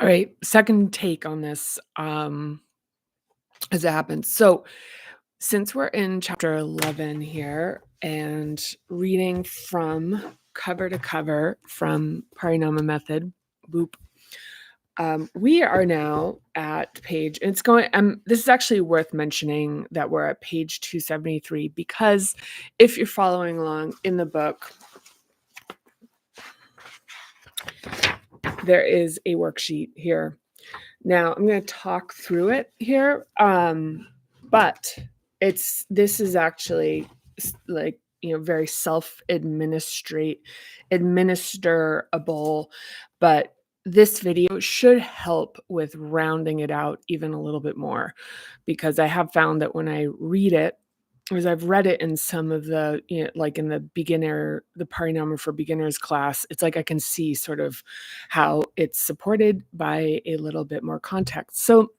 All right, second take on this, as it happens. So, since we're in chapter 11 here and reading from cover to cover from Parinama Method, boop, we are now at page, it's going, this is actually worth mentioning that we're at page 273 because if you're following along in the book, there is a worksheet here. Now I'm going to talk through it here, but this is actually like very administerable, but this video should help with rounding it out even a little bit more, because I have found that when I read it, as I've read it in some of the, like in the Parinama for Beginners class, it's like I can see sort of how it's supported by a little bit more context. So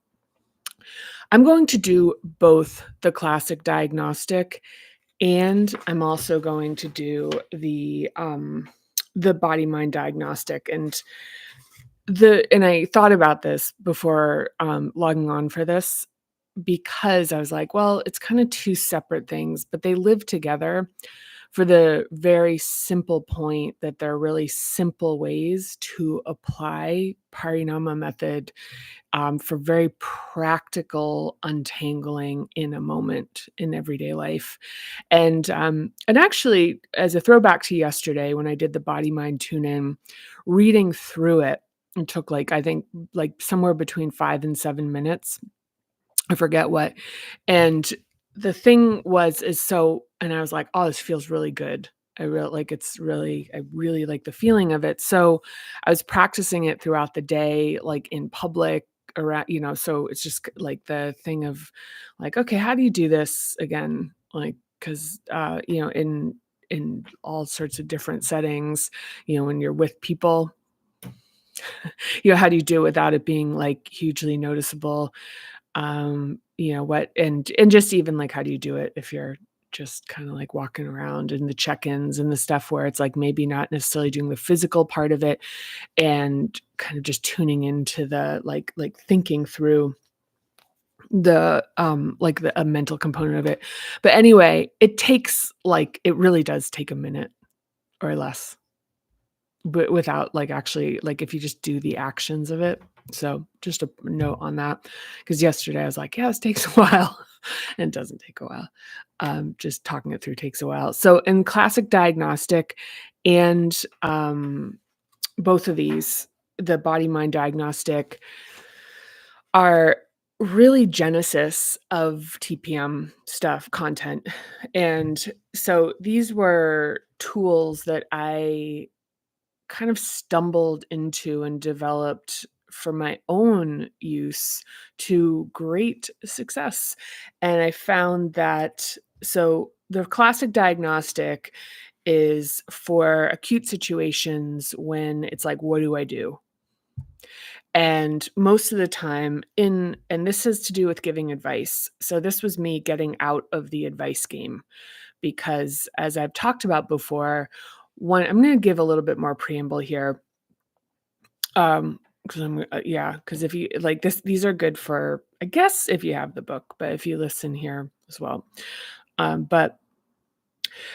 I'm going to do both the classic diagnostic, and I'm also going to do the body-mind diagnostic. And I thought about this before logging on for this, because I was like, well, it's kind of two separate things, but they live together for the very simple point that they're really simple ways to apply Parinama method for very practical untangling in a moment in everyday life. And actually, as a throwback to yesterday when I did the body mind tune in, reading through it took I think somewhere between 5 and 7 minutes. I forget what. And the thing and I was like, oh, this feels really good. I really like the feeling of it. So I was practicing it throughout the day, like in public around, so it's just like the thing of like, okay, how do you do this again? Like, cause, in all sorts of different settings, when you're with people, how do you do it without it being like hugely noticeable? And just even like, how do you do it if you're just kind of like walking around in the check-ins and the stuff where it's like maybe not necessarily doing the physical part of it and kind of just tuning into the like thinking through the a mental component of it. But anyway, it really does take a minute or less, but without actually if you just do the actions of it. So just a note on that, because yesterday I was like, yeah, this takes a while. And it doesn't take a while. Just talking it through takes a while. So in classic diagnostic and both of these, the body mind diagnostic, are really genesis of TPM stuff, content. And so these were tools that I kind of stumbled into and developed for my own use to great success. And I found that, so the classic diagnostic is for acute situations when it's like, what do I do? And most of the time and this has to do with giving advice. So this was me getting out of the advice game, because as I've talked about before, I'm going to give a little bit more preamble here. Because if you like this, these are good for, I guess, if you have the book, but if you listen here as well. But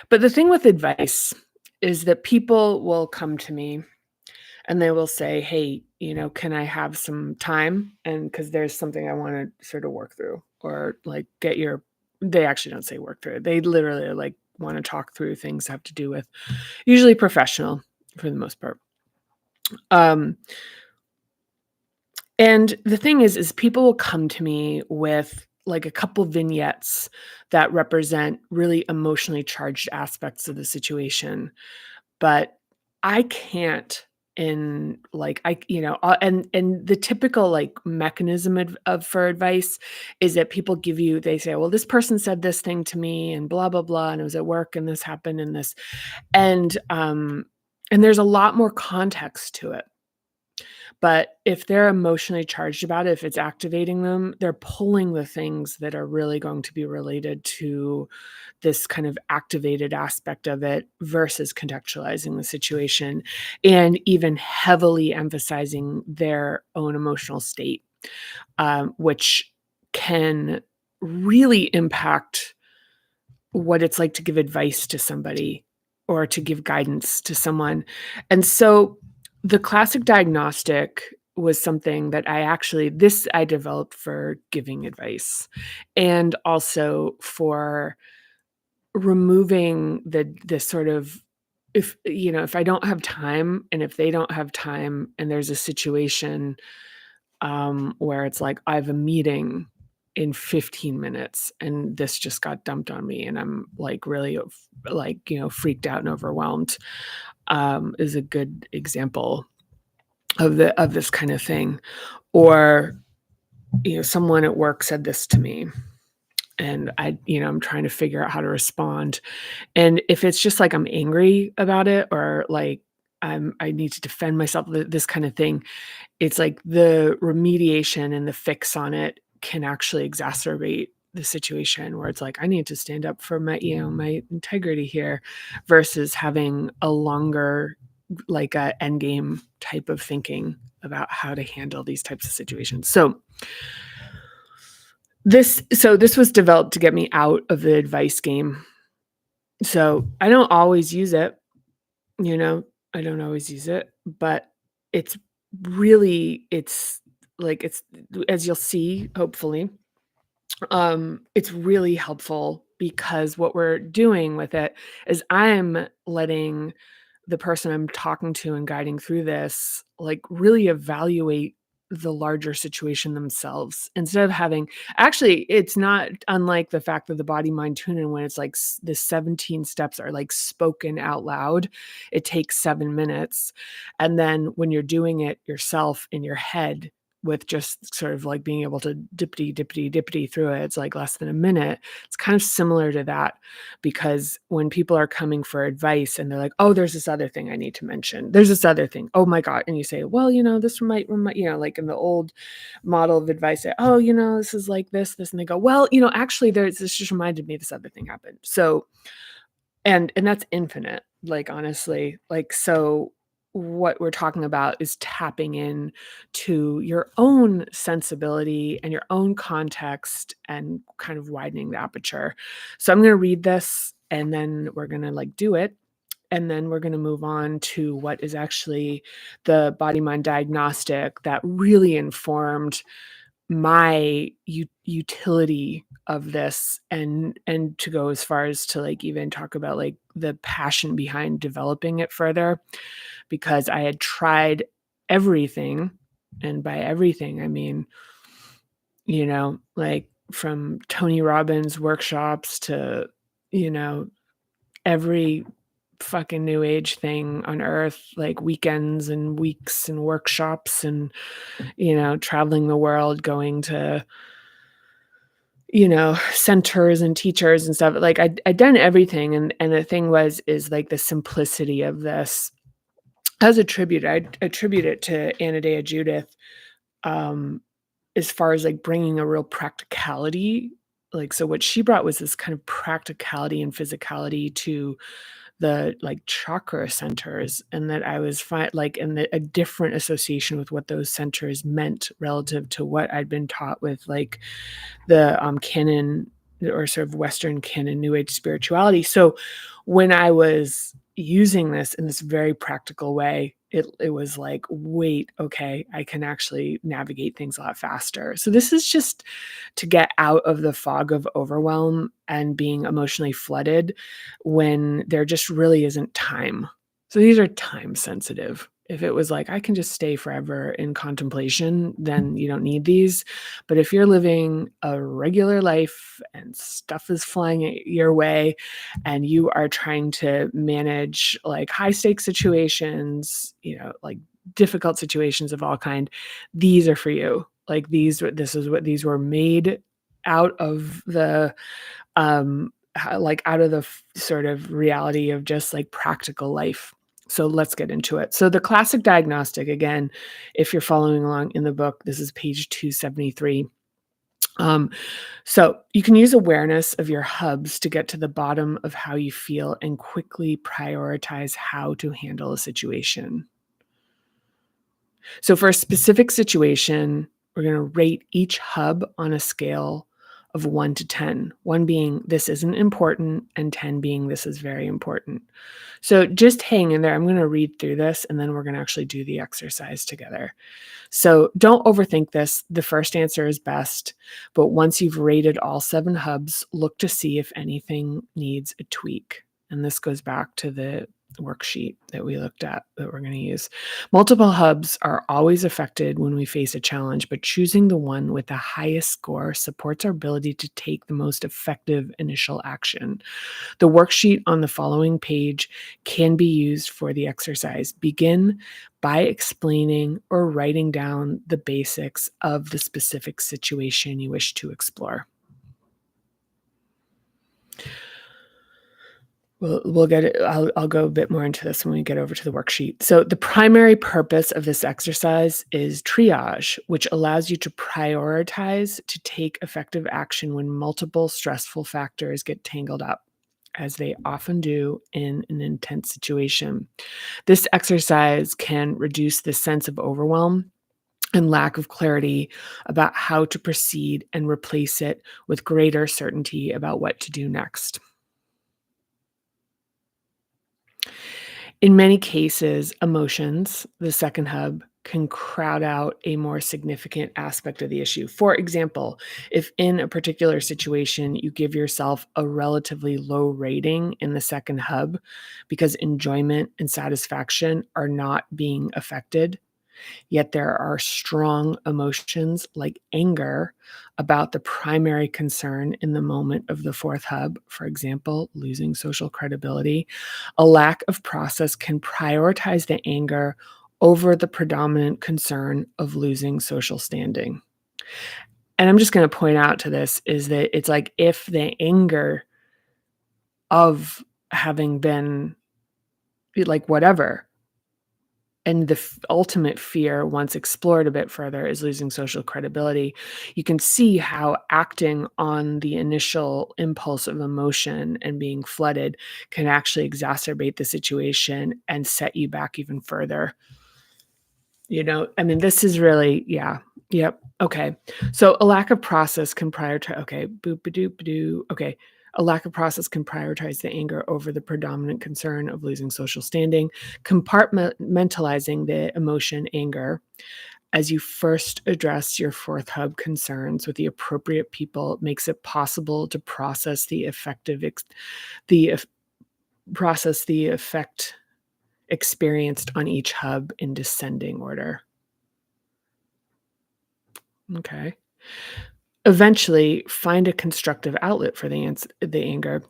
the thing with advice is that people will come to me and they will say, hey, can I have some time? And because there's something I want to sort of work through, or like they actually don't say work through. They literally like want to talk through things that have to do with usually professional for the most part. And the thing is people will come to me with like a couple vignettes that represent really emotionally charged aspects of the situation, but I can't. And the typical like mechanism for advice is that people they say, well, this person said this thing to me and blah, blah, blah. And it was at work and this happened and this, and there's a lot more context to it. But if they're emotionally charged about it, if it's activating them, they're pulling the things that are really going to be related to this kind of activated aspect of it versus contextualizing the situation and even heavily emphasizing their own emotional state, which can really impact what it's like to give advice to somebody or to give guidance to someone. And so the classic diagnostic was something that I developed for giving advice and also for removing the sort of, if I don't have time and if they don't have time and there's a situation where it's like I have a meeting in 15 minutes and this just got dumped on me and I'm like really like, freaked out and overwhelmed, is a good example of this kind of thing. Or, someone at work said this to me and I'm trying to figure out how to respond. And if it's just like I'm angry about it or like I need to defend myself, this kind of thing, it's like the remediation and the fix on it can actually exacerbate the situation where it's like, I need to stand up for my integrity here versus having a longer, like a end game type of thinking about how to handle these types of situations. So this was developed to get me out of the advice game. So I don't always use it, you know, I don't always use it, but it's it's like it's as you'll see, hopefully, it's really helpful because what we're doing with it is I'm letting the person I'm talking to and guiding through this, like, really evaluate the larger situation themselves instead of having actually, it's not unlike the fact that the body mind tune in when it's like the 17 steps are like spoken out loud. It takes 7 minutes. And then when you're doing it yourself in your head, with just sort of like being able to dippity, dippity, dippity through it, it's like less than a minute. It's kind of similar to that because when people are coming for advice and they're like, oh, there's this other thing I need to mention. There's this other thing. Oh my God. And you say, well, this might, like in the old model of advice, say, oh, this is like this. And they go, well, actually this just reminded me this other thing happened. So, and that's infinite, like, honestly, like, so what we're talking about is tapping in to your own sensibility and your own context and kind of widening the aperture. So I'm going to read this and then we're going to like do it. And then we're going to move on to what is actually the body mind diagnostic that really informed my utility of this and to go as far as to like even talk about like the passion behind developing it further because I had tried everything, and by everything I mean like from Tony Robbins workshops to every fucking new age thing on earth, like weekends and weeks and workshops and traveling the world, going to centers and teachers and stuff. Like I'd done everything. And the thing is like the simplicity of this as a tribute. I attribute it to Anna Dea Judith, as far as like bringing a real practicality. Like, so what she brought was this kind of practicality and physicality to the like chakra centers, and that I was like in a different association with what those centers meant relative to what I'd been taught with like the canon or sort of Western canon New Age spirituality. So when I was using this in this very practical way, it was like, wait, okay, I can actually navigate things a lot faster. So this is just to get out of the fog of overwhelm and being emotionally flooded when there just really isn't time. So these are time sensitive. If it was like, I can just stay forever in contemplation, then you don't need these. But if you're living a regular life and stuff is flying your way and you are trying to manage like high stakes situations, like difficult situations of all kind, these are for you. Like this is what these were made out of the like out of the sort of reality of just like practical life. So let's get into it. So the classic diagnostic, again, if you're following along in the book, this is page 273. Um, so you can use awareness of your hubs to get to the bottom of how you feel and quickly prioritize how to handle a situation. So for a specific situation, we're going to rate each hub on a scale of 1 to 10, 1 being this isn't important and 10 being this is very important. So just hang in there. I'm going to read through this and then we're going to actually do the exercise together. So don't overthink this. The first answer is best, but once you've rated all 7 hubs, look to see if anything needs a tweak. And this goes back to the worksheet that we looked at that we're going to use. Multiple hubs are always affected when we face a challenge, but choosing the one with the highest score supports our ability to take the most effective initial action. The worksheet on the following page can be used for the exercise. Begin by explaining or writing down the basics of the specific situation you wish to explore. We'll get it. I'll go a bit more into this when we get over to the worksheet. So the primary purpose of this exercise is triage, which allows you to prioritize to take effective action when multiple stressful factors get tangled up, as they often do in an intense situation. This exercise can reduce the sense of overwhelm and lack of clarity about how to proceed and replace it with greater certainty about what to do next. In many cases, emotions, the second hub, can crowd out a more significant aspect of the issue. For example, if in a particular situation you give yourself a relatively low rating in the second hub because enjoyment and satisfaction are not being affected, yet there are strong emotions like anger about the primary concern in the moment of the fourth hub, for example, losing social credibility, a lack of process can prioritize the anger over the predominant concern of losing social standing. And I'm just going to point out to this is that it's like if the anger of having been like whatever, and the ultimate fear, once explored a bit further, is losing social credibility. You can see how acting on the initial impulse of emotion and being flooded can actually exacerbate the situation and set you back even further. I mean, this is really, yeah. Yep. Okay. So a lack of process can prioritize, okay, boop a doop a doo. Okay. A lack of process can prioritize the anger over the predominant concern of losing social standing. Compartmentalizing the emotion anger as you first address your fourth hub concerns with the appropriate people makes it possible to process the effect experienced on each hub in descending order. Okay. Eventually, find a constructive outlet for the anger.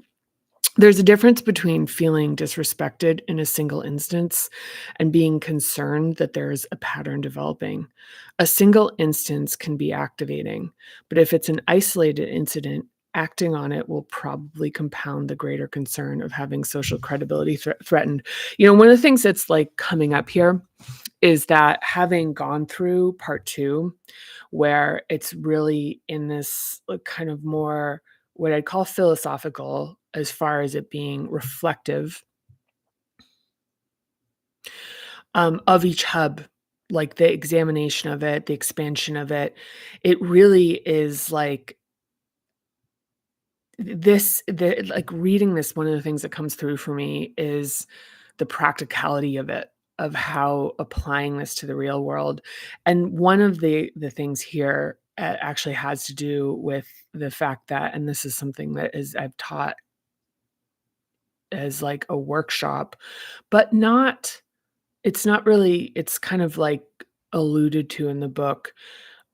There's a difference between feeling disrespected in a single instance and being concerned that there's a pattern developing. A single instance can be activating, but if it's an isolated incident, acting on it will probably compound the greater concern of having social credibility threatened. One of the things that's like coming up here is that having gone through part 2, where it's really in this kind of more what I'd call philosophical as far as it being reflective of each hub, like the examination of it, the expansion of it. It really is like like reading this, one of the things that comes through for me is the practicality of it, of how applying this to the real world. And one of the things here actually has to do with the fact that, and this is something that is I've taught as like a workshop, but it's not really, it's kind of like alluded to in the book,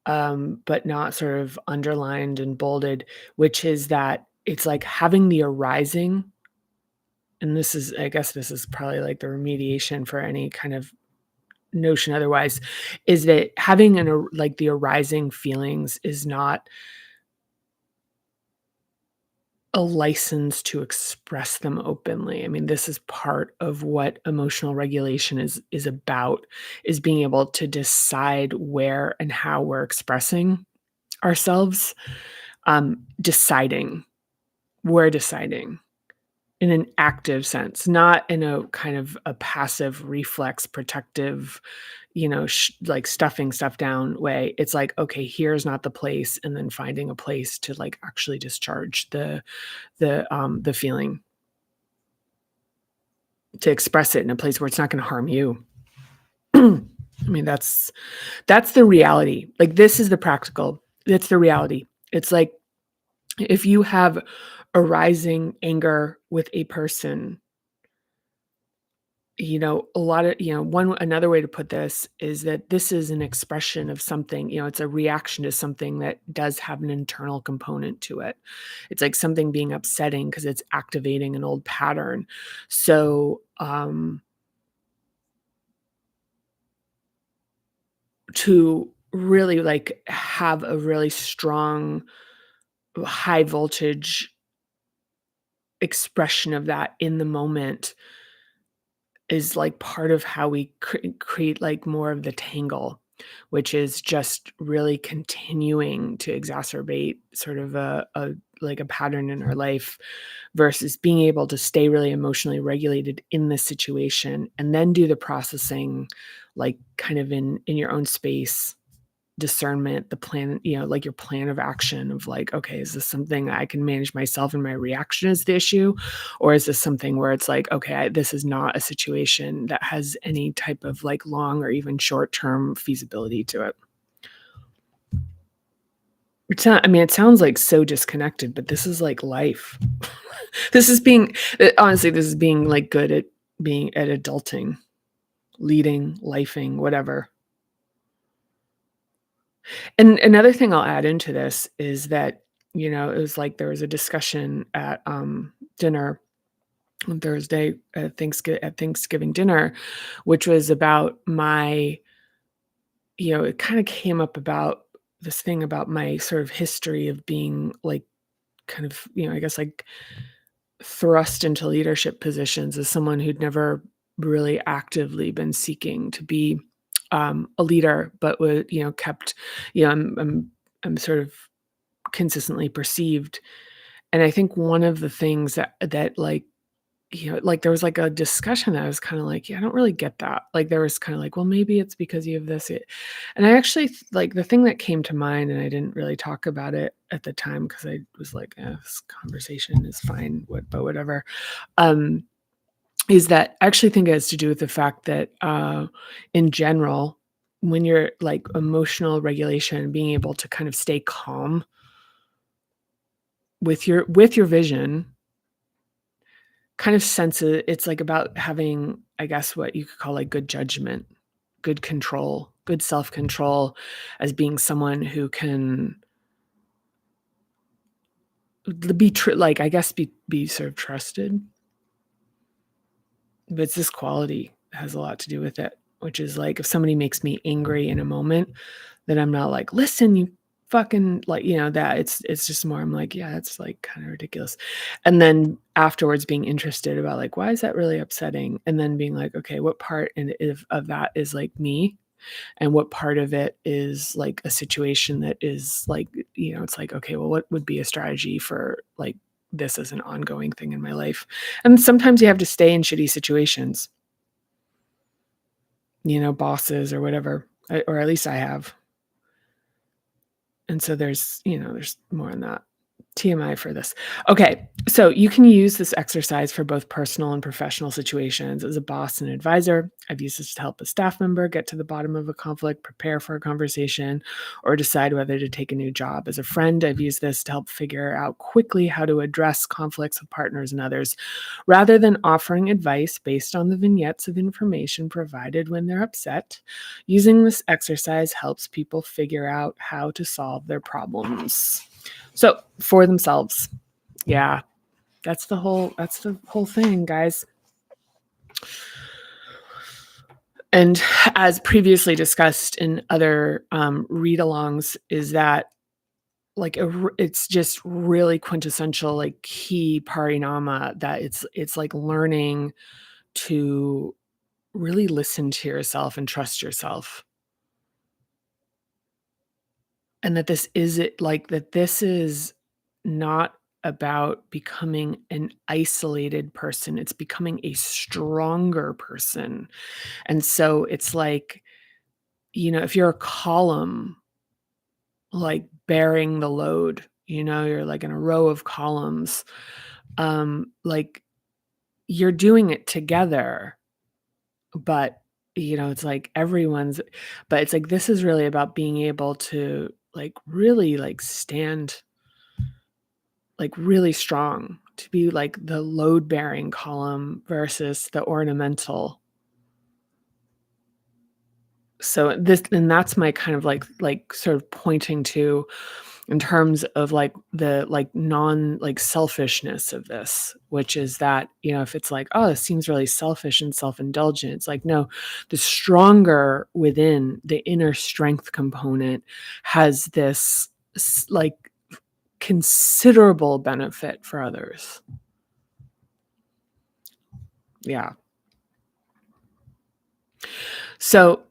but not sort of underlined and bolded, which is that it's like having the arising, and this is, I guess this is probably like the remediation for any kind of notion otherwise, is that having like the arising feelings is not a license to express them openly. I mean, this is part of what emotional regulation is about, is being able to decide where and how we're expressing ourselves, deciding. We're deciding in an active sense, not in a kind of a passive reflex protective, like stuffing stuff down way. It's like, okay, here's not the place, and then finding a place to like actually discharge the feeling, to express it in a place where it's not gonna harm you. I mean, that's the reality. Like, this is the practical. That's the reality. It's like, if you have arising anger with a person, a lot of, one another way to put this is that this is an expression of something, it's a reaction to something that does have an internal component to it. It's like something being upsetting because it's activating an old pattern. So, to really like have a really strong, high voltage expression of that in the moment is like part of how we create like more of the tangle, which is just really continuing to exacerbate sort of a like a pattern in our life, versus being able to stay really emotionally regulated in the situation and then do the processing, like kind of in your own space, discernment, the plan, like your plan of action of like, okay, is this something I can manage myself and my reaction is the issue? Or is this something where it's like, okay, this is not a situation that has any type of like long or even short-term feasibility to it? It's not, I mean, it sounds like so disconnected, but this is like life. This is being, honestly, this is being like good at being at adulting, leading, lifing, whatever. And another thing I'll add into this is that, it was like there was a discussion at dinner on Thursday at Thanksgiving dinner, which was about my, it kind of came up about this thing about my sort of history of being like kind of, I guess like thrust into leadership positions as someone who'd never really actively been seeking to be a leader, but would, kept, I'm sort of consistently perceived. And I think one of the things that like, like there was like a discussion that I was kind of like, yeah, I don't really get that. Like there was kind of like, well, maybe it's because you have this. And I actually like the thing that came to mind, and I didn't really talk about it at the time because I was like, this conversation is fine, but whatever. Um, is that I actually think it has to do with the fact that in general, when you're like emotional regulation, being able to kind of stay calm with your vision, kind of it's like about having, I guess, what you could call like good judgment, good control, good self-control, as being someone who can be like, I guess, be sort of trusted. But it's this quality that has a lot to do with it, which is like if somebody makes me angry in a moment, then I'm not like, listen, you fucking, like, that it's just more, I'm like, yeah, that's like kind of ridiculous. And then afterwards being interested about like, why is that really upsetting? And then being like, okay, what part of that is like me? And what part of it is like a situation that is like, it's like, okay, well, what would be a strategy for like this as an ongoing thing in my life? And sometimes you have to stay in shitty situations, bosses or whatever, or at least I have. And so there's more on that. TMI for this. Okay, so you can use this exercise for both personal and professional situations. As a boss and advisor, I've used this to help a staff member get to the bottom of a conflict, prepare for a conversation, or decide whether to take a new job. As a friend, I've used this to help figure out quickly how to address conflicts with partners and others, rather than offering advice based on the vignettes of information provided when they're upset. Using this exercise helps people figure out how to solve their problems. So, for themselves. Yeah, that's the whole thing, guys. And as previously discussed in other read-alongs, is that like, it's just really quintessential, like, key parinama that it's, like, learning to really listen to yourself and trust yourself. And that this is not about becoming an isolated person, it's becoming a stronger person. And so it's like, if you're a column, like, bearing the load, you're like in a row of columns, like, you're doing it together, but, it's like it's like this is really about being able to, like, really, like, stand, like, really strong, to be, like, the load-bearing column versus the ornamental. So that's my kind of, sort of pointing to in terms of, like, the, like, selfishness of this, which is that, if it's like, "Oh, this seems really selfish and self-indulgent," it's like, no, the stronger within, the inner strength component has this like, considerable benefit for others. Yeah. So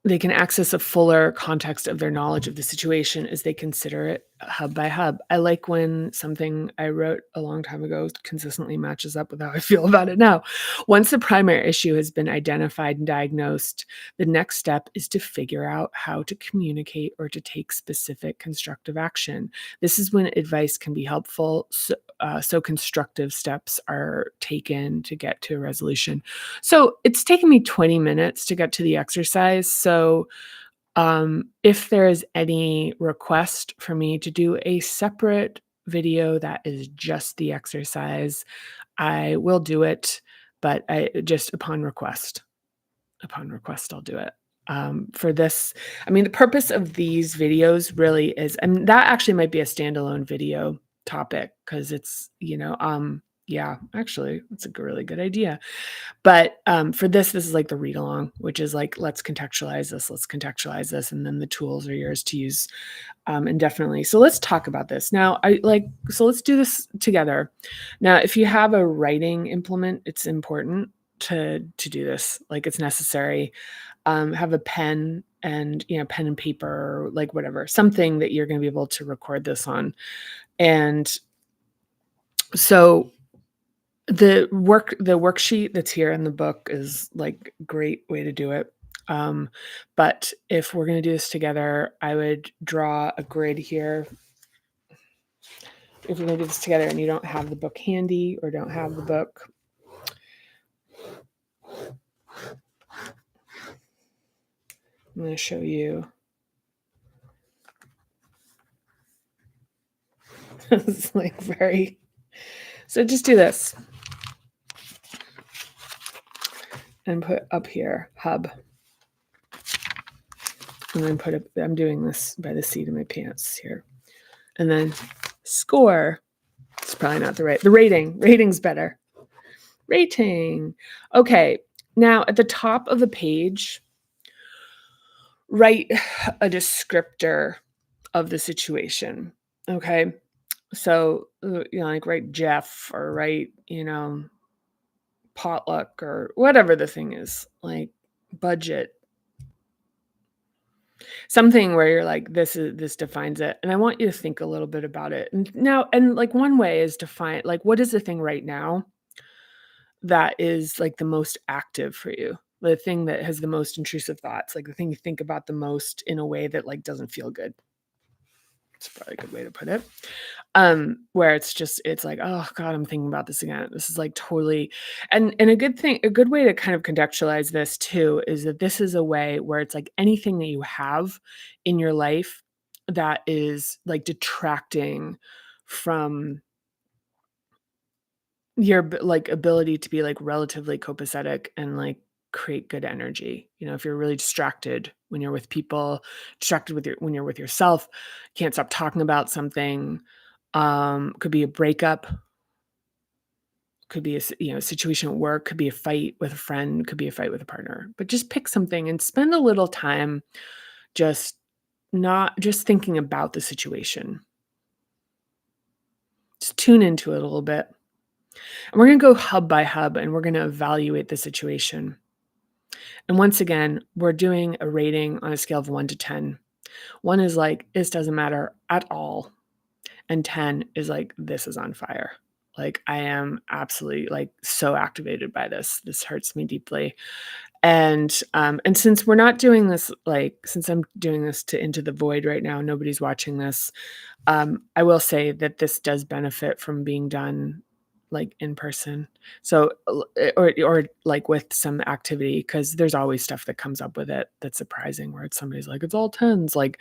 they can access a fuller context of their knowledge of the situation as they consider it hub by hub. I like when something I wrote a long time ago consistently matches up with how I feel about it now. Once the primary issue has been identified and diagnosed, the next step is to figure out how to communicate or to take specific constructive action. This is when advice can be helpful, so constructive steps are taken to get to a resolution. So it's taken me 20 minutes to get to the exercise. So if there is any request for me to do a separate video that is just the exercise, I will do it, but I just upon request. Upon request, I'll do it. For this, I mean, the purpose of these videos really is, and that actually might be a standalone video topic because yeah, actually, it's a really good idea. But, for this is like the read along, which is like, let's contextualize this, and then the tools are yours to use, indefinitely. So let's talk about this. Now, so let's do this together. Now, if you have a writing implement, it's important to do this, like, it's necessary. Have a pen and, pen and paper, like, whatever, something that you're gonna be able to record this on. And so the worksheet that's here in the book is, like, great way to do it. Um, but if we're gonna do this together, I would draw a grid here. If we're gonna do this together and you don't have the book handy or don't have the book, I'm gonna show you. It's like so just do this and put up here, hub. And then I'm doing this by the seat of my pants here. And then score. It's probably not the rating. Rating's better. Rating. Okay. Now at the top of the page, write a descriptor of the situation. Okay. So, like, write Jeff or write, potluck or whatever the thing is, like, budget. Something where you're like, this defines it. And I want you to think a little bit about it. And like, one way is to find, like, what is the thing right now that is, like, the most active for you? The thing that has the most intrusive thoughts, like the thing you think about the most in a way that, like, doesn't feel good. It's probably a good way to put it. Where it's like, "Oh god, I'm thinking about this again." This is, like, totally. And a good way to kind of contextualize this too is that this is a way where it's like anything that you have in your life that is, like, detracting from your ability to be, like, relatively copacetic and, like, create good energy. If you're really distracted when you're with people, distracted when you're with yourself, can't stop talking about something, could be a breakup, could be a situation at work, could be a fight with a friend, could be a fight with a partner. But just pick something and spend a little time just not just thinking about the situation. Just tune into it a little bit. And we're going to go hub by hub and we're going to evaluate the situation. And once again, we're doing a rating on a scale of 1 to 10. 1 is like, this doesn't matter at all. And 10 is like, this is on fire. Like, I am absolutely like so activated by this. This hurts me deeply. And since we're not doing this, like, since I'm doing this to Into the Void right now, nobody's watching this. I will say that this does benefit from being done like in person. So, or like with some activity, because there's always stuff that comes up with it that's surprising where it's somebody's like, it's all tens, like,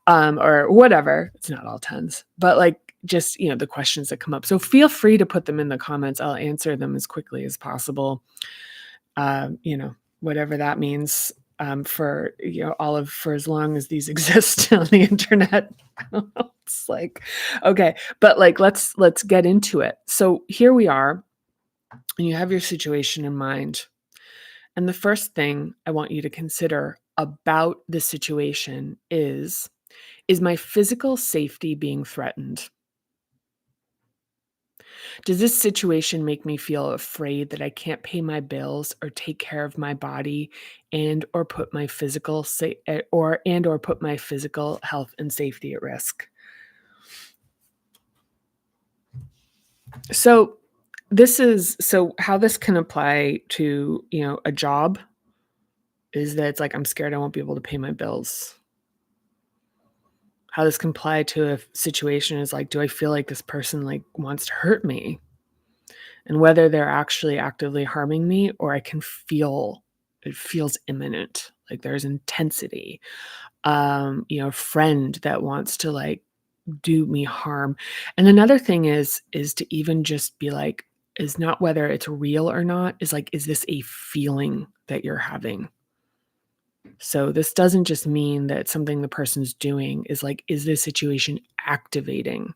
or whatever. It's not all tens, but like just, the questions that come up. So feel free to put them in the comments. I'll answer them as quickly as possible. Whatever that means, for for as long as these exist on the internet. I don't know. It's like, okay, but like let's get into it. So here we are, and you have your situation in mind. And the first thing I want you to consider about the situation is my physical safety being threatened? Does this situation make me feel afraid that I can't pay my bills or take care of my body and or put my physical or put my physical health and safety at risk? So how this can apply to, a job is that it's like I'm scared I won't be able to pay my bills. How this can apply to a situation is like, do I feel like this person like wants to hurt me? And whether they're actually actively harming me or I can feel it feels imminent, like there's intensity. Friend that wants to like do me harm. And another thing is to even just be like, is not whether it's real or not, is like, is this a feeling that you're having? So this doesn't just mean that something the person's doing, is like, is this situation activating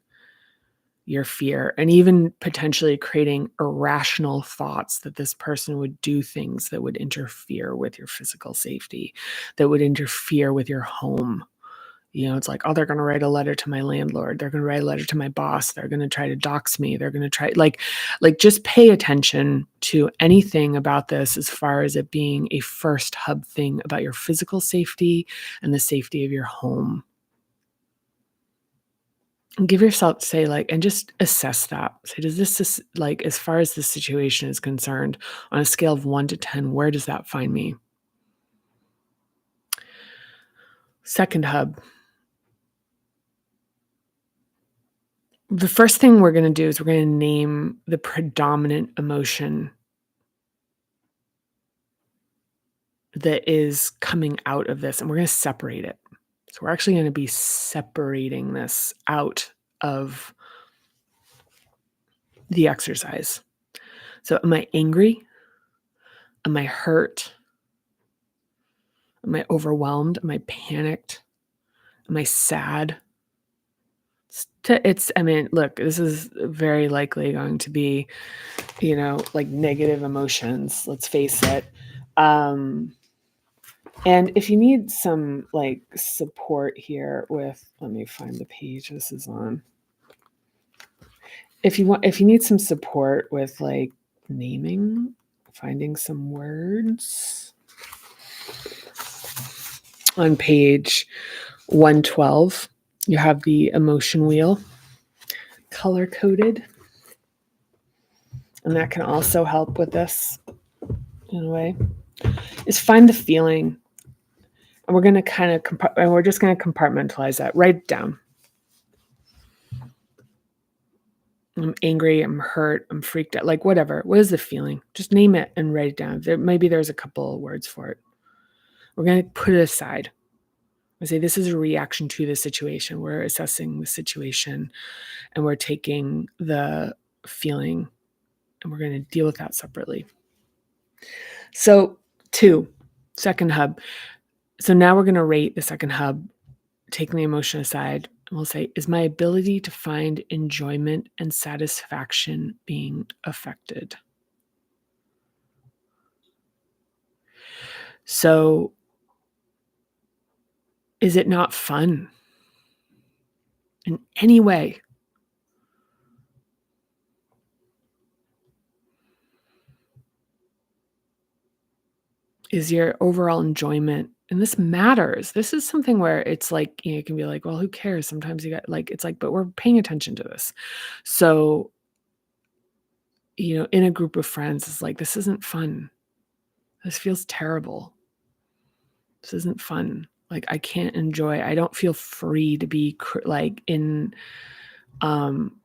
your fear and even potentially creating irrational thoughts that this person would do things that would interfere with your physical safety, that would interfere with your home. It's like, oh, they're going to write a letter to my landlord. They're going to write a letter to my boss. They're going to try to dox me. They're going to try like just pay attention to anything about this as far as it being a first hub thing about your physical safety and the safety of your home. And give yourself, say, like, and just assess that. Say, does this, like, as far as the situation is concerned, on a scale of 1 to 10, where does that find me? Second hub. The first thing we're going to do is we're going to name the predominant emotion that is coming out of this, and we're going to separate it. So we're actually going to be separating this out of the exercise. So am I angry? Am I hurt? Am I overwhelmed? Am I panicked? Am I sad? Look, this is very likely going to be, like negative emotions, let's face it. And if you need some like support here with, let me find the page this is on. If you need some support with like naming, finding some words, on page 112, you have the emotion wheel color coded. And that can also help with this in a way, is find the feeling. And we're going to we're just going to compartmentalize that. Write it down. I'm angry, I'm hurt, I'm freaked out, like whatever. What is the feeling? Just name it and write it down. Maybe there's a couple of words for it. We're going to put it aside. We say this is a reaction to the situation. We're assessing the situation and we're taking the feeling and we're going to deal with that separately. So 2, second hub. So now we're going to rate the second hub, taking the emotion aside, and we'll say, is my ability to find enjoyment and satisfaction being affected? So Is it not fun in any way? Is your overall enjoyment, and this matters. This is something where it's like, you can be like, "Well, who cares?" Sometimes you got like, it's like, but we're paying attention to this. So, in a group of friends, it's like, "This isn't fun. This feels terrible. This isn't fun." Like, I don't feel free to be um,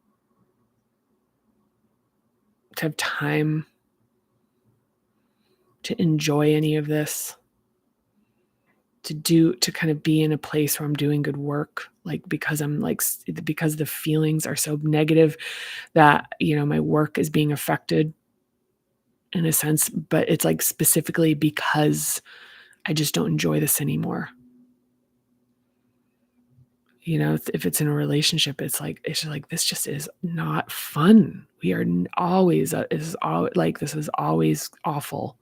to have time to enjoy any of this, to kind of be in a place where I'm doing good work, like, because I'm like, because the feelings are so negative that, my work is being affected in a sense, but it's like specifically because I just don't enjoy this anymore. If it's in a relationship, it's just like, this just is not fun. We are always, this is always awful,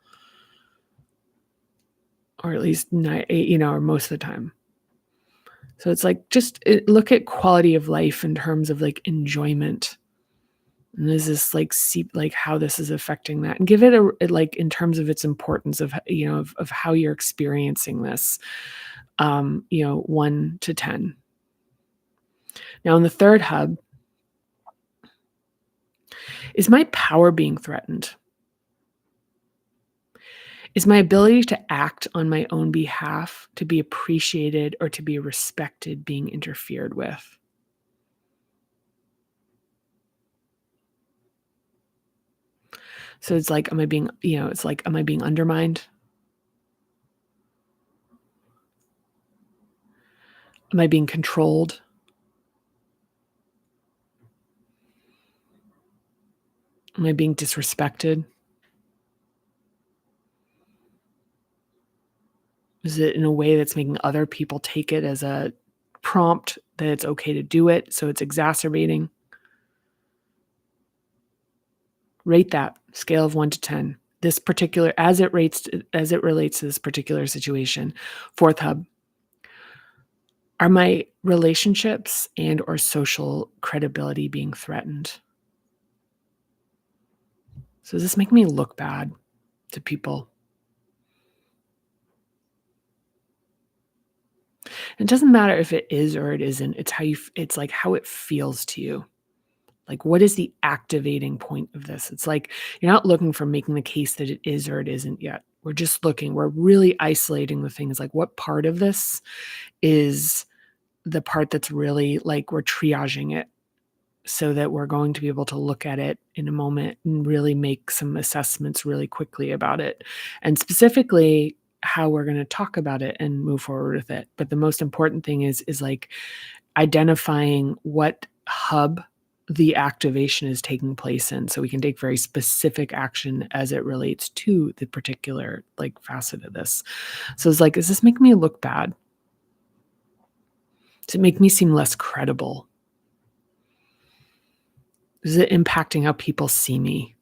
or at least not, or most of the time. So it's like, look at quality of life in terms of like enjoyment. And is this like, see like how this is affecting that, and give it like, in terms of its importance of, of how you're experiencing this, 1 to 10. Now in the third hub, is my power being threatened? Is my ability to act on my own behalf, to be appreciated or to be respected, being interfered with? So it's like, am I being undermined? Am I being controlled? Am I being disrespected? Is it in a way that's making other people take it as a prompt that it's okay to do it, so it's exacerbating? Rate that scale of 1 to 10. This particular, as it relates to this particular situation. Fourth hub, are my relationships and or social credibility being threatened? So does this make me look bad to people? It doesn't matter if it is or it isn't. It's like how it feels to you. Like, what is the activating point of this? It's like, you're not looking for making the case that it is or it isn't yet. We're really isolating the things, like, what part of this is the part that's really, like, we're triaging it so that we're going to be able to look at it in a moment and really make some assessments really quickly about it. And specifically, how we're going to talk about it and move forward with it. But the most important thing is like identifying what hub the activation is taking place in, so we can take very specific action as it relates to the particular, like, facet of this. So it's like, is this making me look bad? Does it make me seem less credible? Is it impacting how people see me?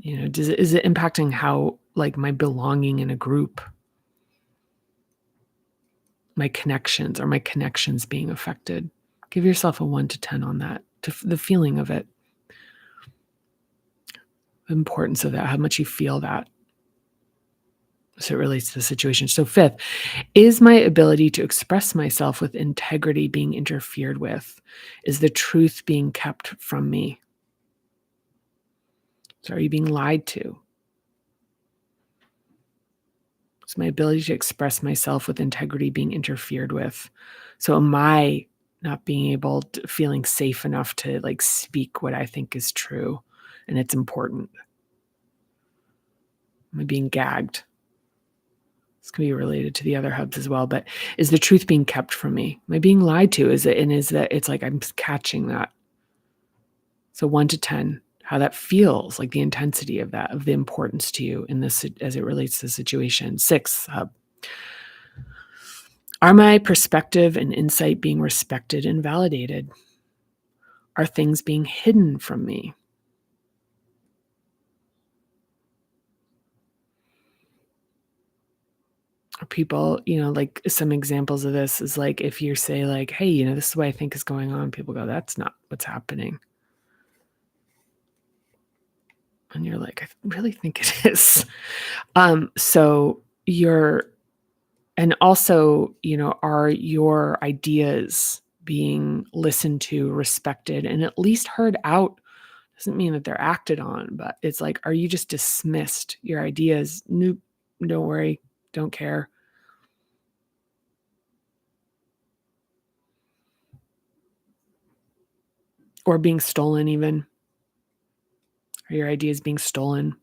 Is it impacting how, like, my belonging in a group, my connections, are my connections being affected? Give yourself a 1 to 10 on that, the feeling of it, the importance of that, how much you feel that as it relates to the situation. So fifth, is my ability to express myself with integrity being interfered with? Is the truth being kept from me? So are you being lied to? Is my ability to express myself with integrity being interfered with? So am I not being able to, feeling safe enough to, like, speak what I think is true and it's important? Am I being gagged? This can be related to the other hubs as well, but is the truth being kept from me? Am I being lied to? Is that it's like I'm catching that? So 1 to 10, how that feels, like the intensity of that, of the importance to you in this as it relates to the situation. 6 hub, are my perspective and insight being respected and validated? Are things being hidden from me? People, like some examples of this is like if you say like, "Hey, this is what I think is going on," people go, "That's not what's happening." And you're like, "I really think it is." So you're and also, are your ideas being listened to, respected, and at least heard out? Doesn't mean that they're acted on, but it's like, are you just dismissed? Your ideas, nope, don't worry, don't care. Or being stolen even. Are your ideas being stolen?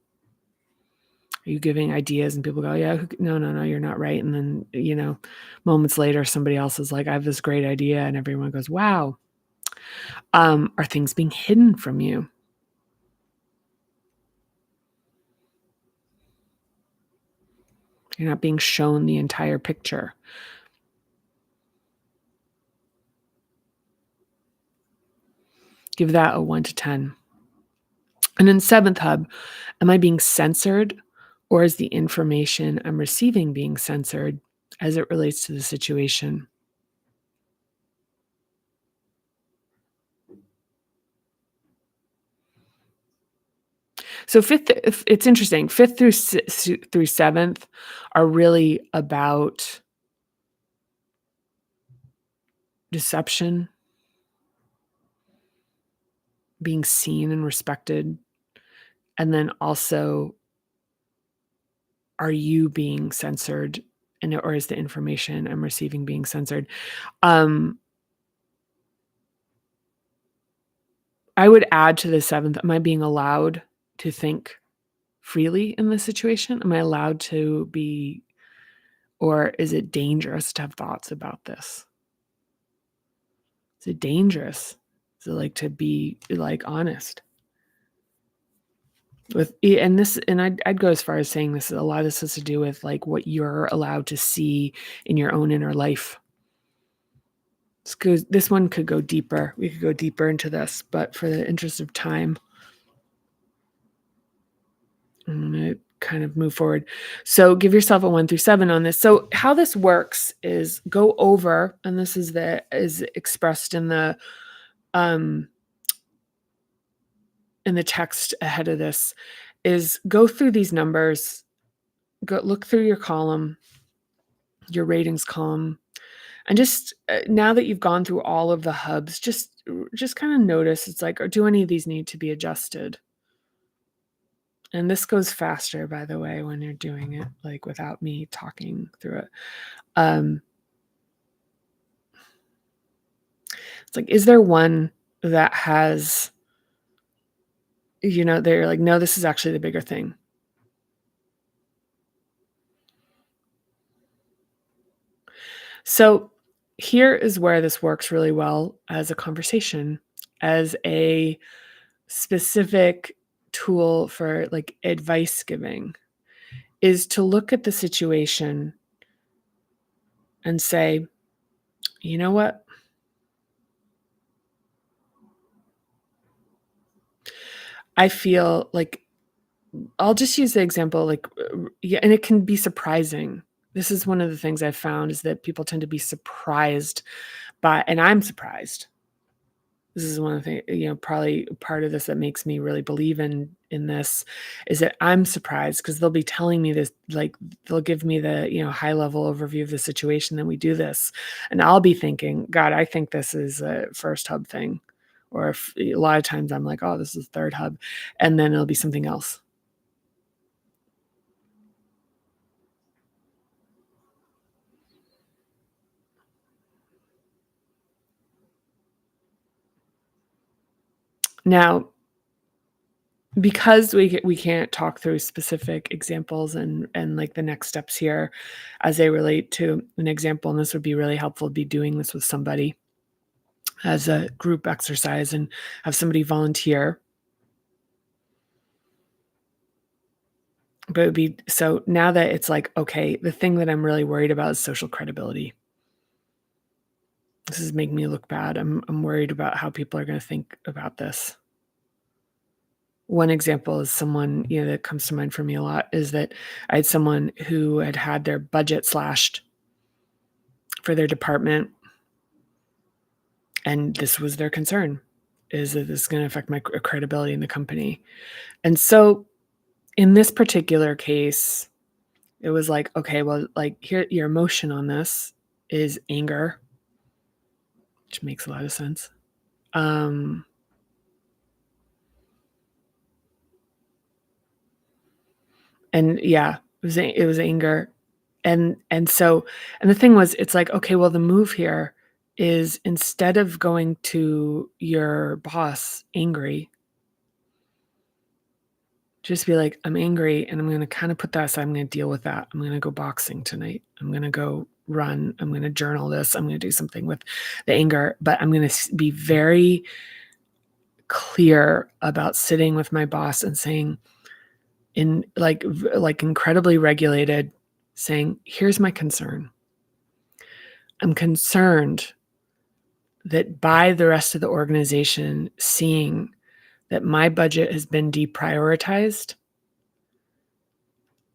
Are you giving ideas and people go, yeah, no, no, no, you're not right. And then, moments later, somebody else is like, I have this great idea. And everyone goes, wow. Are things being hidden from you? You're not being shown the entire picture. Give that a 1 to 10. And then seventh hub, am I being censored, or is the information I'm receiving being censored as it relates to the situation? So it's interesting. Fifth through seventh are really about deception, being seen and respected, and then also, are you being censored, or is the information I'm receiving being censored? Um, I would add to the seventh, am I being allowed to think freely in this situation? Am I allowed to be, or is it dangerous to have thoughts about this? Is it dangerous? Is it like to be like honest? I'd go as far as saying this, a lot of this has to do with like what you're allowed to see in your own inner life. This one could go deeper. We could go deeper into this, but for the interest of time, I'm going to kind of move forward. So give yourself a 1 through 7 on this. So how this works is go over, and this is expressed um in the text ahead of this, is go through these numbers, go look through your column, your ratings column, and just now that you've gone through all of the hubs, just kind of notice, it's like, or do any of these need to be adjusted? And this goes faster, by the way, when you're doing it like without me talking through it. Um, it's like, is there one that has, they're like, no, this is actually the bigger thing. So here is where this works really well as a conversation, as a specific tool for like advice giving, is to look at the situation and say, you know what? I feel like, I'll just use the example, like, yeah, and it can be surprising. This is one of the things I've found, is that people tend to be surprised and I'm surprised. This is one of the things, probably part of this that makes me really believe in this, is that I'm surprised because they'll be telling me this, like they'll give me the, high level overview of the situation, then we do this. And I'll be thinking, God, I think this is a first hub thing. Or if a lot of times I'm like, oh, this is third hub. And then it'll be something else. Now, because we can't talk through specific examples and like the next steps here as they relate to an example, and this would be really helpful to be doing this with somebody as a group exercise and have somebody volunteer. But it would be, so now that it's like, okay, the thing that I'm really worried about is social credibility. This is making me look bad. I'm worried about how people are going to think about this. one example is someone, that comes to mind for me a lot is that I had someone who had their budget slashed for their department, and this was their concern, is that this is gonna affect my credibility in the company. And so, in this particular case, it was like, okay, well, like, here your emotion on this is anger, which makes a lot of sense. Um, and yeah, it was anger. And the thing was, it's like, okay, well, the move here is instead of going to your boss angry, just be like, I'm angry and I'm going to kind of put that aside. I'm going to deal with that. I'm going to go boxing tonight. I'm going to go run. I'm going to journal this. I'm going to do something with the anger, but I'm going to be very clear about sitting with my boss and saying, in like incredibly regulated, saying, here's my concern. I'm concerned that by the rest of the organization seeing that my budget has been deprioritized,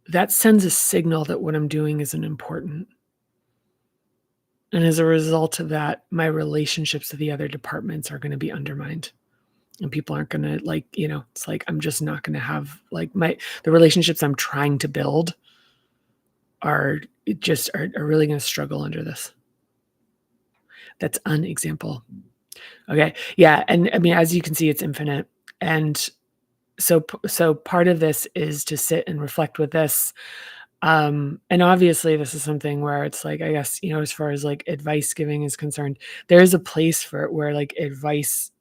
that sends a signal that what I'm doing isn't important. And as a result of that, my relationships with the other departments are going to be undermined. And people aren't going to it's like, I'm just not going to have the relationships I'm trying to build are really going to struggle under this. That's an example. Okay. Yeah. And I mean, as you can see, it's infinite. And so part of this is to sit and reflect with this. And obviously this is something where it's like, I guess, as far as like advice giving is concerned, there is a place for it where like advice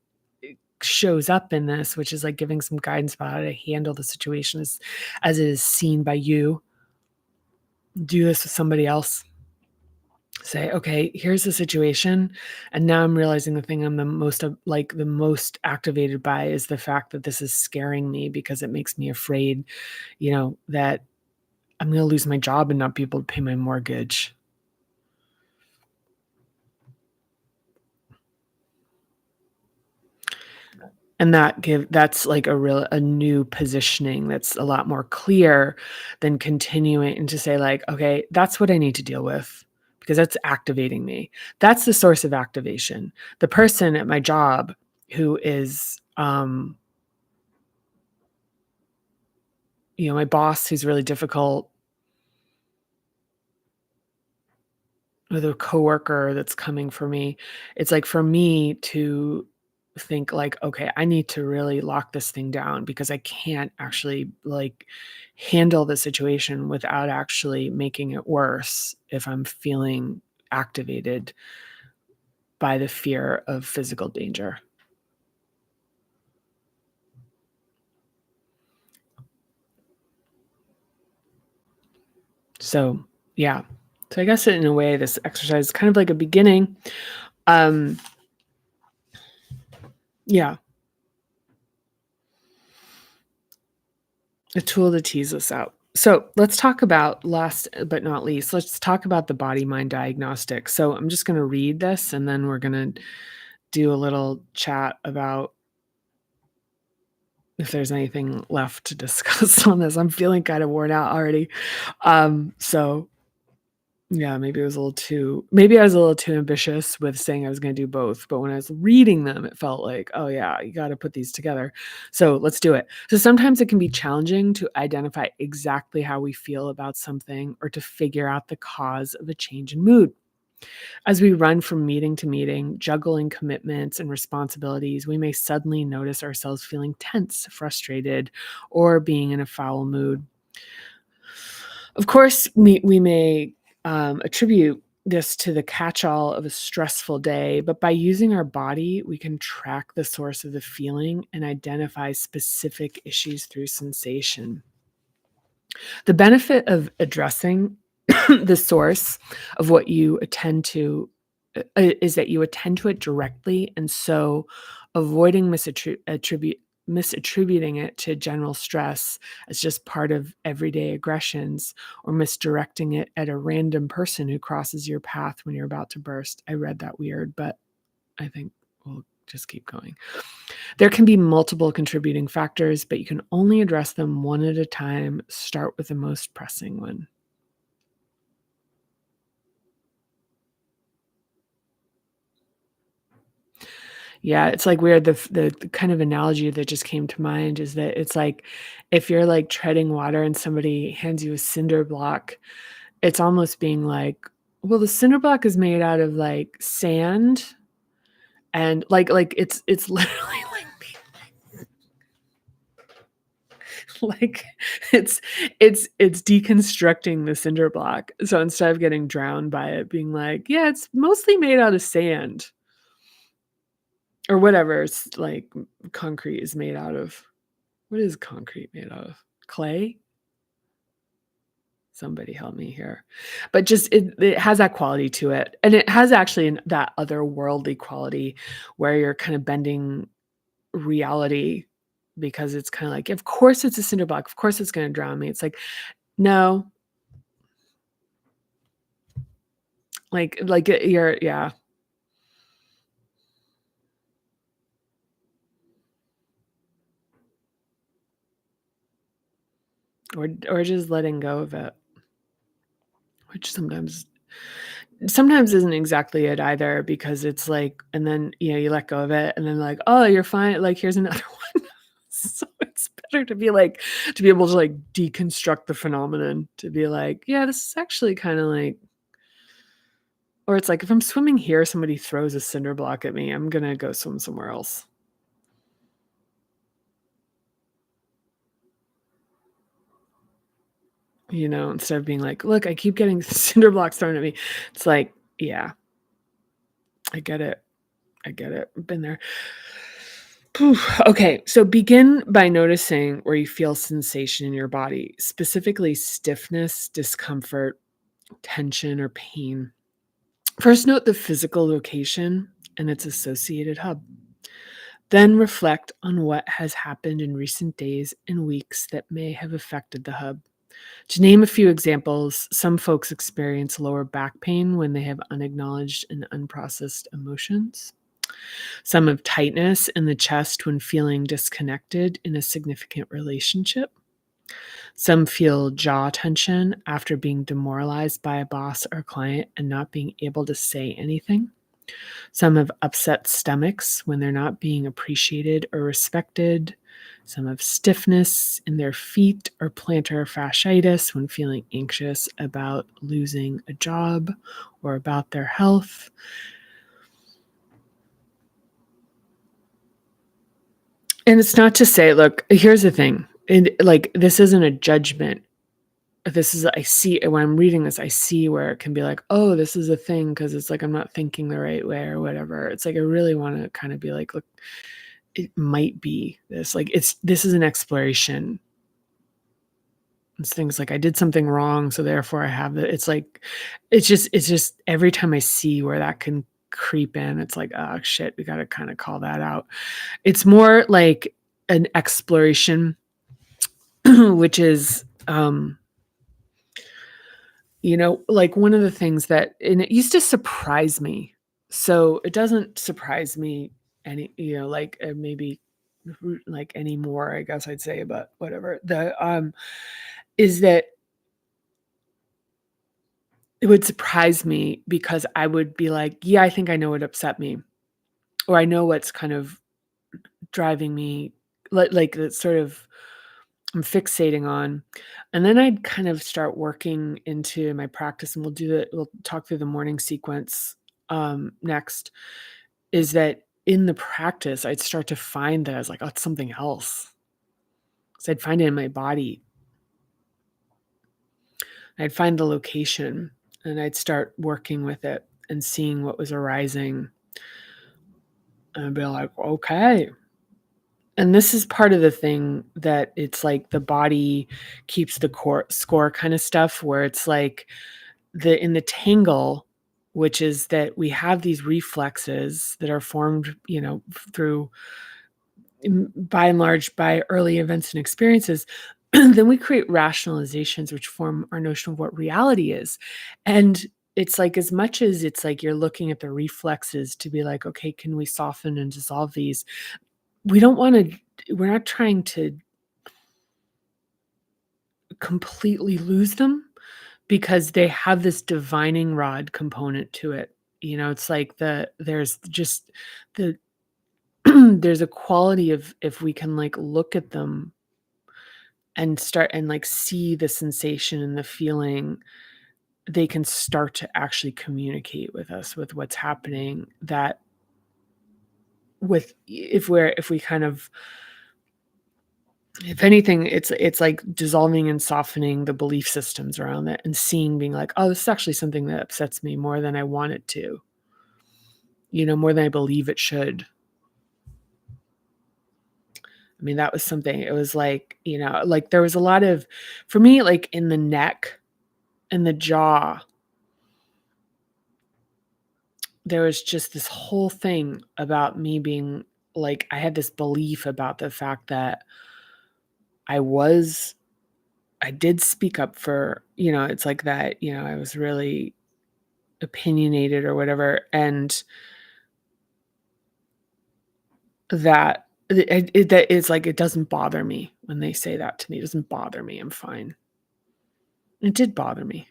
shows up in this, which is like giving some guidance about how to handle the situation as it is seen by you. Do this with somebody else. Say, okay, here's the situation. And now I'm realizing the thing I'm the most activated by is the fact that this is scaring me because it makes me afraid, that I'm going to lose my job and not be able to pay my mortgage. And that's like a new positioning that's a lot more clear than continuing and to say like, okay, that's what I need to deal with because that's activating me. That's the source of activation. The person at my job who is, my boss who's really difficult, or the coworker that's coming for me, it's like for me to think like, okay, I need to really lock this thing down because I can't actually like handle the situation without actually making it worse if I'm feeling activated by the fear of physical danger. So, yeah. So I guess in a way this exercise is kind of like a beginning. Um yeah, a tool to tease us out. So let's talk about, last but not least, let's talk about the body mind diagnostic. So I'm just going to read this and then we're going to do a little chat about if there's anything left to discuss on this. I'm feeling kind of worn out already. So yeah, maybe I was a little too ambitious with saying I was going to do both, but when I was reading them, it felt like, oh yeah, you got to put these together. So let's do it. So sometimes it can be challenging to identify exactly how we feel about something or to figure out the cause of a change in mood. As we run from meeting to meeting, juggling commitments and responsibilities, we may suddenly notice ourselves feeling tense, frustrated, or being in a foul mood. Of course, we may attribute this to the catch-all of a stressful day, but by using our body, we can track the source of the feeling and identify specific issues through sensation. The benefit of addressing the source of what you attend to is that you attend to it directly, and so avoiding misattributing it to general stress as just part of everyday aggressions or misdirecting it at a random person who crosses your path when you're about to burst. I read that weird, but I think we'll just keep going. There can be multiple contributing factors, but you can only address them one at a time. Start with the most pressing one. Yeah, it's like weird. The kind of analogy that just came to mind is that it's like if you're like treading water and somebody hands you a cinder block, it's almost being like, well, the cinder block is made out of like sand and like it's literally like it's deconstructing the cinder block. So instead of getting drowned by it, being like, yeah, it's mostly made out of sand or whatever. It's like concrete is made out of. What is concrete made out of? Clay? Somebody help me here. But just it has that quality to it. And it has actually that otherworldly quality where you're kind of bending reality because it's kind of like, of course it's a cinder block. Of course it's going to drown me. It's like, no, you're, yeah. Or just letting go of it, which sometimes isn't exactly it either because it's like, and then, you let go of it and then like, oh, you're fine. Like, here's another one. So it's better to be like, to be able to like deconstruct the phenomenon, to be like, yeah, this is actually kind of like, or it's like, if I'm swimming here, somebody throws a cinder block at me, I'm going to go swim somewhere else. Instead of being like, look, I keep getting cinder blocks thrown at me. It's like, yeah, I get it. I've been there. Okay, so begin by noticing where you feel sensation in your body, specifically stiffness, discomfort, tension, or pain. First, note the physical location and its associated hub. Then reflect on what has happened in recent days and weeks that may have affected the hub. To name a few examples, some folks experience lower back pain when they have unacknowledged and unprocessed emotions. Some have tightness in the chest when feeling disconnected in a significant relationship. Some feel jaw tension after being demoralized by a boss or client and not being able to say anything. Some have upset stomachs when they're not being appreciated or respected. Some have stiffness in their feet or plantar fasciitis when feeling anxious about losing a job or about their health. And it's not to say, look, here's the thing. And like, this isn't a judgment. I see when I'm reading this, I see where it can be like, oh, this is a thing because it's like I'm not thinking the right way or whatever. It's like I really want to kind of be like, look, it might be this. Like this is an exploration. It's things like I did something wrong, so therefore I have it. It's just every time I see where that can creep in, it's like, oh shit, we got to kind of call that out. It's more like an exploration, which is like one of the things that, and it used to surprise me. So it doesn't surprise me any, like maybe like anymore, I guess I'd say, but whatever. Is that it would surprise me because I would be like, yeah, I think I know what upset me, or I know what's kind of driving me, like that sort of I'm fixating on. And then I'd kind of start working into my practice, and we'll talk through the morning sequence next, is that in the practice, I'd start to find that I was like, oh, it's something else. So I'd find it in my body. I'd find the location and I'd start working with it and seeing what was arising. And I'd be like, okay. And this is part of the thing that it's like the body keeps the score kind of stuff, where it's like in the tangle, which is that we have these reflexes that are formed, through by and large by early events and experiences. Then we create rationalizations which form our notion of what reality is. And it's like as much as it's like you're looking at the reflexes to be like, "Okay, can we soften and dissolve these?" We don't wanna we're not trying to completely lose them because they have this divining rod component to it. It's like there's just the there's a quality of if we can, like, look at them and start and, like, see the sensation and the feeling, they can start to actually communicate with us with what's happening that with if we kind of if anything, it's like dissolving and softening the belief systems around it and seeing being like, "Oh, this is actually something that upsets me more than I want it to, more than I believe it should." I mean, that was something it was like, like there was a lot of for me, like in the neck and the jaw, there was just this whole thing about me being like I had this belief about the fact that I was I did speak up for, it's like that, I was really opinionated or whatever, and that is like it doesn't bother me when they say that to me. It doesn't bother me. I'm fine. It did bother me.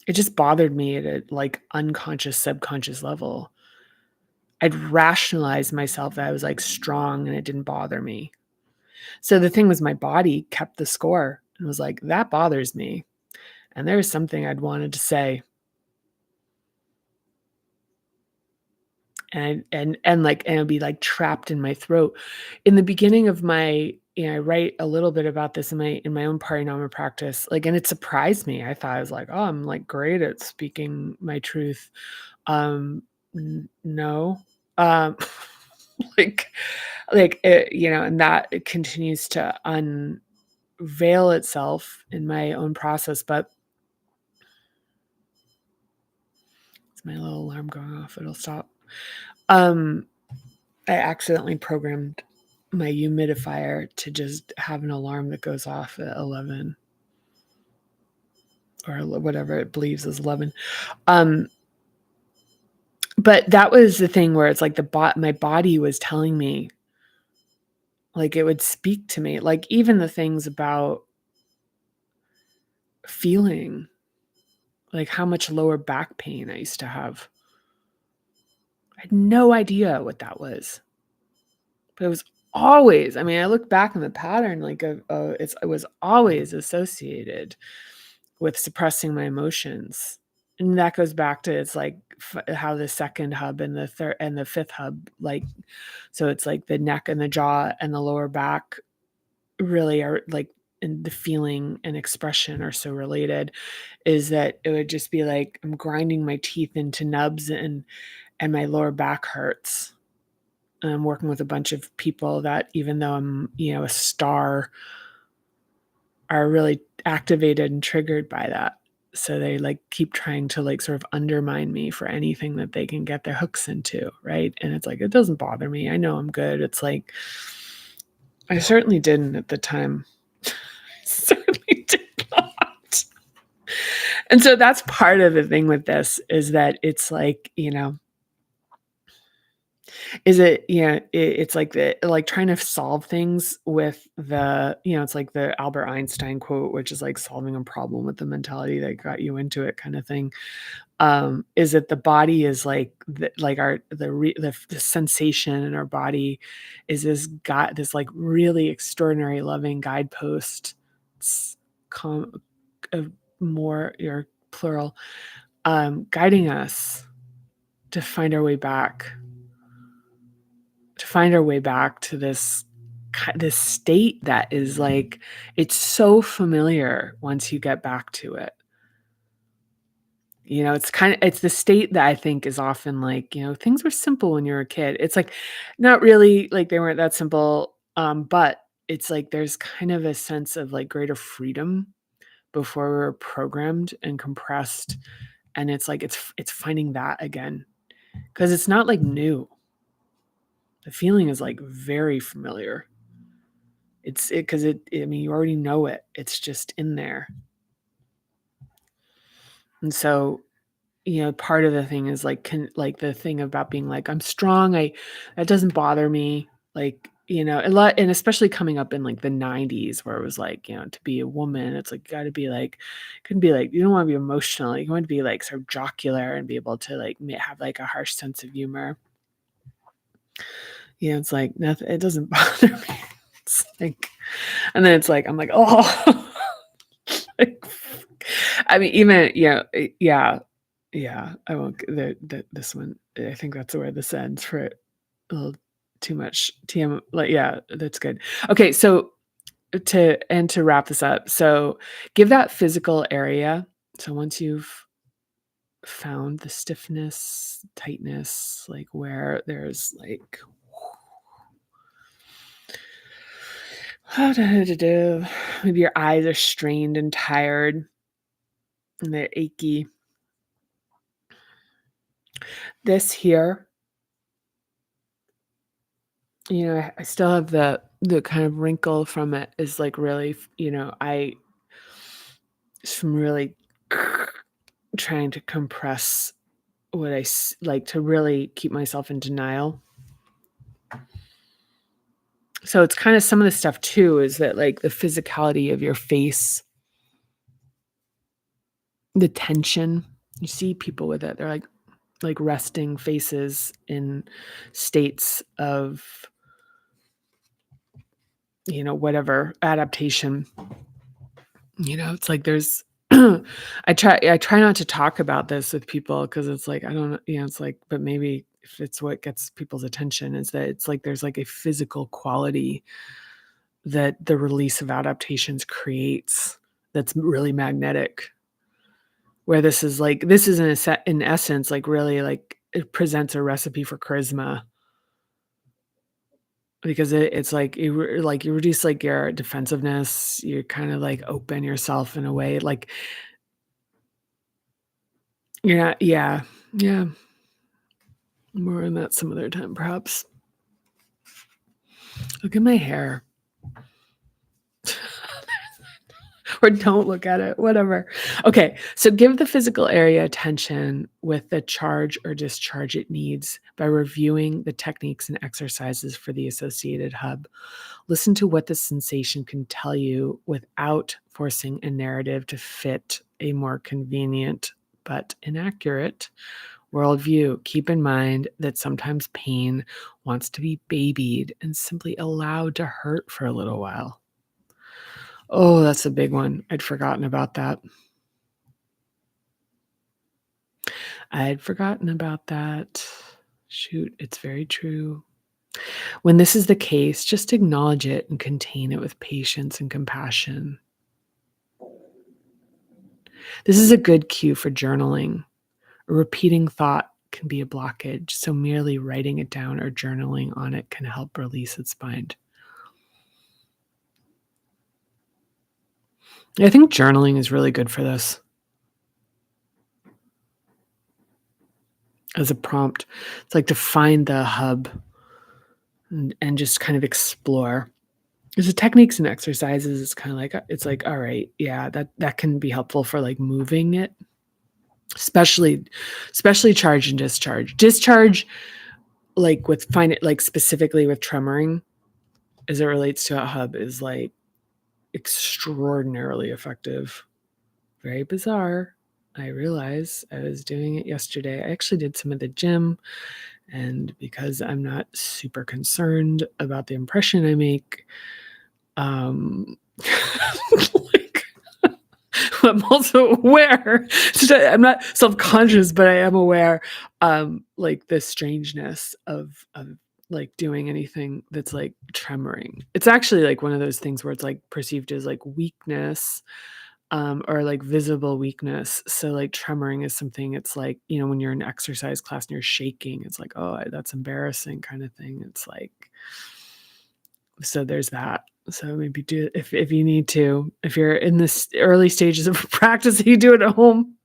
It just bothered me at a like unconscious, subconscious level. I'd rationalize myself that I was like strong and it didn't bother me. So the thing was my body kept the score and was like, that bothers me. And there was something I'd wanted to say. And it'd be like trapped in my throat. In the beginning of my I write a little bit about this in my own paranormal practice, like, and it surprised me. I thought I was like, "Oh, I'm like great at speaking my truth." No. Um, like it, and that it continues to unveil itself in my own process, but it's my little alarm going off. It'll stop. Um, I accidentally programmed my humidifier to just have an alarm that goes off at 11 or whatever it believes is 11. Um, but that was the thing where it's like my body was telling me, like it would speak to me, like even the things about feeling, like how much lower back pain I used to have. I had no idea what that was, but it was always. I mean, I look back on the pattern, like it was always associated with suppressing my emotions. And that goes back to it's like how the second hub and the third and the fifth hub, like, so it's like the neck and the jaw and the lower back really are like, and the feeling and expression are so related, is that it would just be like I'm grinding my teeth into nubs and my lower back hurts. And I'm working with a bunch of people that even though I'm, a star, are really activated and triggered by that. So they like keep trying to like sort of undermine me for anything that they can get their hooks into, right? And it's like it doesn't bother me. I know I'm good. It's like I certainly didn't at the time. Certainly did not. And so that's part of the thing with this is that it's like, is it it's like like trying to solve things with it's like the Albert Einstein quote, which is like solving a problem with the mentality that got you into it kind of thing. Is that the body is like like our the sensation in our body is this like really extraordinary loving guidepost. It's com- uh, more or plural, guiding us to find our way back to this state that is like it's so familiar once you get back to it. It's the state that I think is often like, things were simple when you were a kid. It's like not really like they weren't that simple, but it's like there's kind of a sense of like greater freedom before we were programmed and compressed, and it's like it's finding that again because it's not like new. The feeling is like very familiar. It's it because I mean, you already know it. It's just in there. And so part of the thing is like the thing about being like, I'm strong. That doesn't bother me. Like, a lot, and especially coming up in like the 90s where it was like, to be a woman, it's like, you gotta be like, couldn't be like, you don't want to be emotional. You want to be like sort of jocular and be able to like have like a harsh sense of humor. It's like nothing, it doesn't bother me. It's like, and then it's like, I'm like, oh, like, I mean, even, yeah. Yeah, I won't this one, I think that's where this ends for it. A little too much TM, like, yeah, that's good. Okay, so to wrap this up, so give that physical area. So once you've found the stiffness, tightness, like where there's like maybe your eyes are strained and tired and they're achy. This here, I still have the kind of wrinkle from it is like really, I from really trying to compress what like to really keep myself in denial. So it's kind of some of the stuff too is that like the physicality of your face, the tension. You see people with it. They're like resting faces in states of whatever adaptation. It's like there's I try not to talk about this with people because it's like I don't it's like, but maybe if it's what gets people's attention is that it's like there's like a physical quality that the release of adaptations creates that's really magnetic, where this is in essence like really like it presents a recipe for charisma because it's like you reduce like your defensiveness, you kind of like open yourself in a way like you're not, yeah, more on that some other time perhaps. Look at my hair. Or don't look at it, whatever. Okay, so give the physical area attention with the charge or discharge it needs by reviewing the techniques and exercises for the associated hub. Listen to what the sensation can tell you without forcing a narrative to fit a more convenient but inaccurate worldview. Keep in mind that sometimes pain wants to be babied and simply allowed to hurt for a little while. Oh, that's a big one. I'd forgotten about that. Shoot, it's very true. When this is the case, just acknowledge it and contain it with patience and compassion. This is a good cue for journaling. A repeating thought can be a blockage, so merely writing it down or journaling on it can help release its mind. I think journaling is really good for this. As a prompt, it's like to find the hub and just kind of explore. Because the techniques and exercises, it's like, all right, yeah, that can be helpful for like moving it, especially charge and discharge. Discharge, like find it like specifically with tremoring, as it relates to a hub, is like extraordinarily effective. Very bizarre. I realize I was doing it yesterday. I actually did some at the gym, and because I'm not super concerned about the impression I make, like, I'm also aware. I'm not self-conscious, but I am aware, like the strangeness of like doing anything that's like tremoring. It's actually like one of those things where it's like perceived as like weakness, or like visible weakness. So like tremoring is something. It's like when you're in exercise class and you're shaking, it's like, oh, that's embarrassing kind of thing. It's like, so there's that. So maybe do if you need to, if you're in this early stages of practice, you do it at home.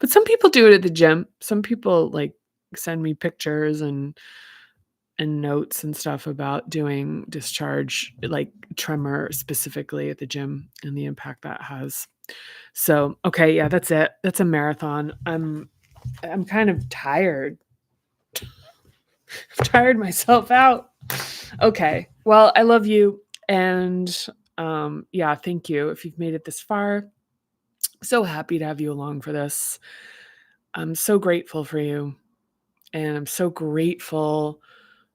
But some people do it at the gym. Some people like send me pictures and notes and stuff about doing discharge, like tremor specifically at the gym and the impact that has. So, okay, yeah, that's it. That's a marathon. I'm kind of tired. I've tired myself out. Okay. Well, I love you. And yeah, thank you. If you've made it this far, so happy to have you along for this. I'm so grateful for you. And I'm so grateful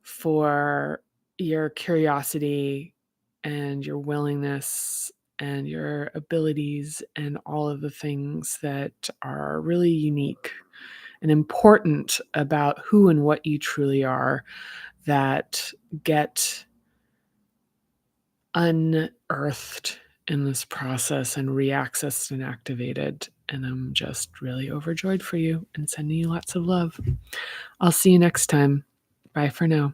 for your curiosity and your willingness and your abilities and all of the things that are really unique and important about who and what you truly are that get unearthed in this process and reaccessed and activated. And I'm just really overjoyed for you and sending you lots of love. I'll see you next time. Bye for now.